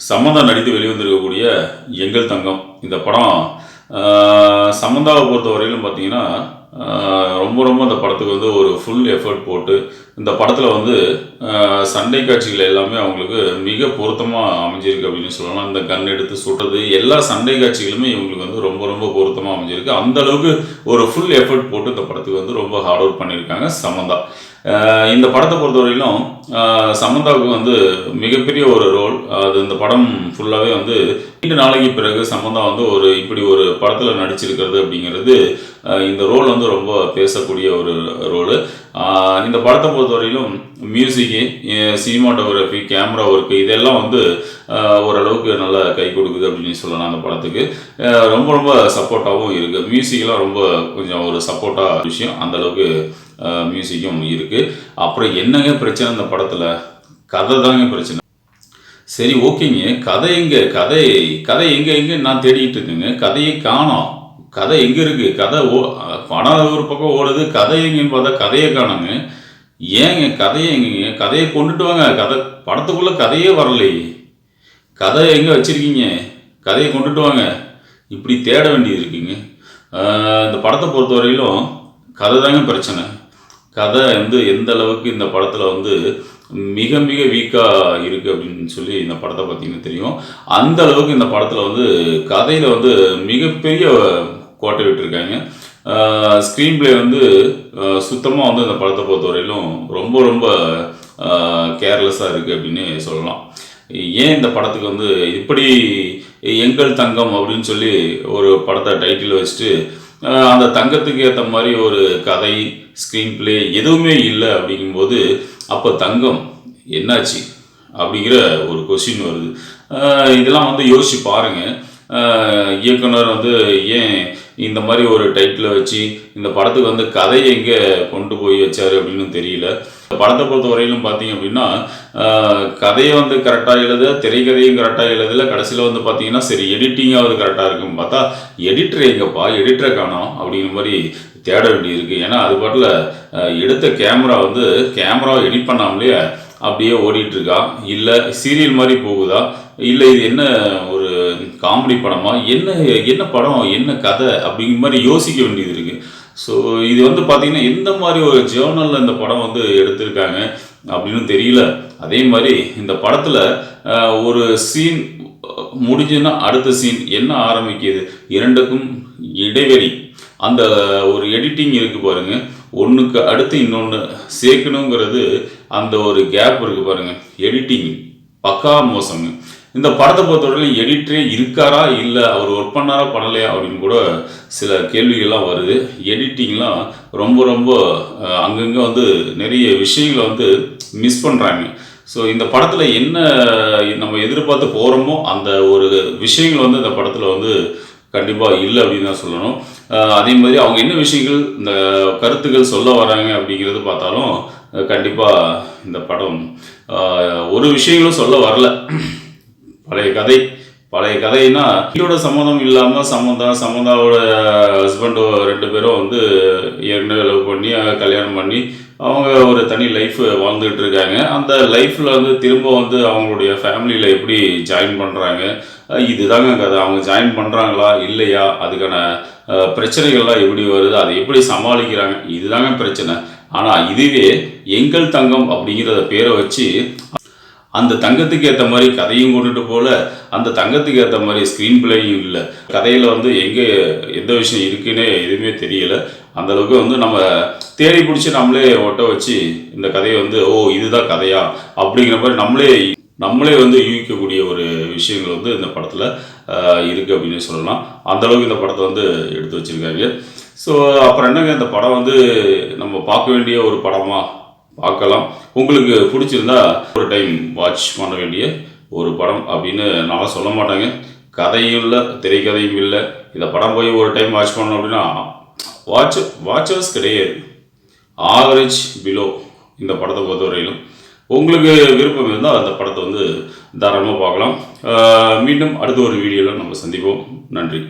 சமந்தா நடித்து வெளிவந்திருக்கக்கூடிய எங்கள் தங்கம் இந்த படம் சமந்தாவை பொறுத்த வரையிலும் பார்த்தீங்கன்னா ரொம்ப ரொம்ப அந்த படத்துக்கு வந்து ஒரு ஃபுல் எஃபர்ட் போட்டு இந்த படத்தில் வந்து சண்டை காட்சிகள் எல்லாமே அவங்களுக்கு மிக பொருத்தமாக அமைஞ்சிருக்கு அப்படின்னு சொல்லலாம். இந்த கன் எடுத்து சுடுறது எல்லா சண்டை காட்சிகளுமே இவங்களுக்கு வந்து ரொம்ப ரொம்ப பொருத்தமாக அமைஞ்சிருக்கு. அந்த அளவுக்கு ஒரு ஃபுல் எஃபர்ட் போட்டு இந்த படத்துக்கு வந்து ரொம்ப ஹார்ட் ஒர்க் பண்ணியிருக்காங்க சமந்தா. இந்த படத்தை பொறுத்தவரையிலும் சமந்தாவுக்கு வந்து மிகப்பெரிய ஒரு ரோல். அது இந்த படம் ஃபுல்லாகவே வந்து 2 நாளைக்கு பிறகு சமந்தா வந்து இப்படி ஒரு படத்தில் நடிச்சிருக்கிறது அப்படிங்கிறது இந்த ரோல் வந்து ரொம்ப பேசக்கூடிய ஒரு ரோலு. இந்த படத்தை பொறுத்தவரையிலும் மியூசிக்கு, சினிமாட்டோகிராஃபி, கேமரா ஒர்க்கு இதெல்லாம் வந்து ஓரளவுக்கு நல்லா கை கொடுக்குது அப்படின்னு சொல்லலாம். அந்த படத்துக்கு ரொம்ப ரொம்ப சப்போர்ட்டாகவும் இருக்குது. மியூசிக்கெலாம் ரொம்ப கொஞ்சம் ஒரு சப்போர்ட்டாக விஷயம், அந்தளவுக்கு மியூசிக்கும் இருக்குது. அப்புறம் என்னங்க பிரச்சனை இந்த படத்தில்? கதை தாங்க பிரச்சனை. சரி, ஓகேங்க, கதை எங்கே? கதை எங்கே நான் தேடிக்கிட்டு இருக்கேங்க. கதையை காணோம். கதை எங்கே இருக்குது? படம் ஒரு பக்கம் ஓடுது, கதை எங்கேன்னு பார்த்தா கதையை காணுங்க. ஏங்க கதையை எங்கேங்க? கதையை கொண்டுட்டு வாங்க. படத்துக்குள்ளே கதையே வரலையே. கதை எங்கே வச்சுருக்கீங்க? கதையை கொண்டுட்டு வாங்க. இப்படி தேட வேண்டியது இருக்குங்க. இந்த படத்தை பொறுத்த வரையிலும் கதை தாங்க பிரச்சனை. கதை வந்து எந்த அளவுக்கு இந்த படத்தில் வந்து மிக மிக வீக்காக இருக்குது அப்படின்னு சொல்லி இந்த படத்தை பார்த்தீங்கன்னா தெரியும். அந்த அளவுக்கு இந்த படத்தில் வந்து கதையில் வந்து மிகப்பெரிய கோட்டை விட்டுருக்காங்க. ஸ்க்ரீன் பிளே வந்து சுத்தமாக வந்து இந்த படத்தை பொறுத்த வரையிலும் ரொம்ப ரொம்ப கேர்லெஸ்ஸாக இருக்குது அப்படின்னு சொல்லலாம். ஏன் இந்த படத்துக்கு வந்து இப்படி எங்கள் தங்கம் அப்படின்னு சொல்லி ஒரு படத்தை டைட்டில் வச்சுட்டு அந்த தங்கத்துக்கு ஏற்ற மாதிரி ஒரு கதை, ஸ்க்ரீன் பிளே எதுவுமே இல்லை அப்படிங்கும்போது அப்போ தங்கம் என்னாச்சு அப்படிங்கிற ஒரு கொஸ்டின் வருது. இதெல்லாம் வந்து யோசிச்சு பாருங்கள். இயக்குனர் வந்து ஏன் இந்த மாதிரி ஒரு டைட்டில் வச்சு இந்த படத்துக்கு வந்து கதையை எங்கே கொண்டு போய் வச்சார் அப்படின்னு தெரியல. இந்த படத்தை பொறுத்த வரையிலும் பார்த்தீங்க அப்படின்னா கதையை வந்து கரெக்டாக எழுத, திரைக்கதையும் கரெக்டாக எழுதல. கடைசியில் வந்து பார்த்தீங்கன்னா சரி எடிட்டிங்காவது கரெக்டாக இருக்குன்னு பார்த்தா எடிட்டர் எங்கப்பா, எடிட்டரை காணோம் அப்படிங்கிற மாதிரி தேட வேண்டியிருக்கு. ஏன்னா அது பாட்டில் எடுத்த கேமராவை எடிட் பண்ணாமலே அப்படியே ஓடிட்டுருக்கா, இல்லை சீரியல் மாதிரி போகுதா, இல்லை இது என்ன ஒரு காமெடி படமா, என்ன படம், என்ன கதை அப்படிங்கிற மாதிரி யோசிக்க வேண்டியது இருக்குது. ஸோ இது வந்து பார்த்திங்கன்னா எந்த மாதிரி ஒரு ஜேர்னலில் இந்த படம் வந்து எடுத்திருக்காங்க அப்படின்னு தெரியல. அதே மாதிரி இந்த படத்தில் ஒரு சீன் முடிஞ்சுன்னா அடுத்த சீன் என்ன ஆரம்பிக்குது, இரண்டுக்கும் இடைவெளி, அந்த ஒரு எடிட்டிங் இருக்குது பாருங்கள். ஒன்றுக்கு அடுத்து இன்னொன்று சேர்க்கணுங்கிறது அந்த ஒரு கேப் இருக்குது பாருங்கள். எடிட்டிங் பக்கா மோசங்க. இந்த படத்தை பொறுத்தவரையிலும் எடிட்டரே இருக்காரா, இல்லை அவர் ஒர்க் பண்ணாரா பண்ணலையா அப்படின்னு கூட சில கேள்விகள்லாம் வருது. எடிட்டிங்லாம் ரொம்ப ரொம்ப அங்கங்கே வந்து நிறைய விஷயங்களை வந்து மிஸ் பண்ணுறாங்க. ஸோ இந்த படத்தில் என்ன நம்ம எதிர்பார்த்து போகிறோமோ அந்த ஒரு விஷயங்கள் வந்து இந்த படத்தில் வந்து கண்டிப்பாக இல்லை அப்படின்னு தான் சொல்லணும். அதே மாதிரி அவங்க என்ன விஷயங்கள் இந்த கருத்துக்கள் சொல்ல வராங்க அப்படிங்கிறது பார்த்தாலும் கண்டிப்பாக இந்த படம் ஒரு விஷயங்களும் சொல்ல வரல. பழைய கதைன்னா இதோட சம்மந்தம் இல்லாமல் சம்மந்தாவோட ஹஸ்பண்டோ 2 பேரும் வந்து ஏற்கனவே லவ் பண்ணி கல்யாணம் பண்ணி அவங்க ஒரு தனி லைஃப் வாழ்ந்துகிட்டு இருக்காங்க. அந்த லைஃப்பில் வந்து திரும்ப வந்து அவங்களுடைய ஃபேமிலியில் எப்படி ஜாயின் பண்ணுறாங்க, இதுதாங்க கதை. அவங்க ஜாயின் பண்ணுறாங்களா இல்லையா, அதுக்கான பிரச்சனைகள்லாம் எப்படி வருது, அதை எப்படி சமாளிக்கிறாங்க, இதுதாங்க பிரச்சனை. ஆனால் இதுவே எங்கள் தங்கம் அப்படிங்கிறத பேரை வச்சு அந்த தங்கத்துக்கு ஏற்ற மாதிரி கதையும் கொண்டுட்டு போல, அந்த தங்கத்துக்கு ஏற்ற மாதிரி ஸ்க்ரீன் பிளேயும் இல்லை. கதையில் வந்து எந்த விஷயம் இருக்குன்னே எதுவுமே தெரியலை. அந்தளவுக்கு வந்து நம்ம தேடி பிடிச்சி நம்மளே ஒட்ட வச்சு இந்த கதையை வந்து இதுதான் கதையா அப்படிங்கிற மாதிரி நம்மளே வந்து யூகிக்கக்கூடிய ஒரு விஷயங்கள் வந்து இந்த படத்தில் இருக்குது அப்படின்னு சொல்லலாம். அந்தளவுக்கு இந்த படத்தை வந்து எடுத்து வச்சுருக்காங்க. ஸோ அப்புறம் என்னங்க, இந்த படம் வந்து நம்ம பார்க்க வேண்டிய ஒரு படமாக பார்க்கலாம். உங்களுக்கு பிடிச்சிருந்தா ஒரு டைம் வாட்ச் பண்ண வேண்டிய ஒரு படம் அப்படின்னு நான் சொல்ல மாட்டேங்க. கதையும் இல்லை, திரைக்கதையும் இல்லை. இந்த படம் போய் ஒரு டைம் வாட்ச் பண்ணோம் அப்படின்னா வாட்சர்ஸ் கிடையாது, ஆவரேஜ் பிலோ இந்த படத்தை பொறுத்தவரையிலும். உங்களுக்கு விருப்பம் இருந்தால் அந்த படத்தை வந்து தாராளமாக பார்க்கலாம். மீண்டும் அடுத்த ஒரு வீடியோவில் நம்ம சந்திப்போம். நன்றி.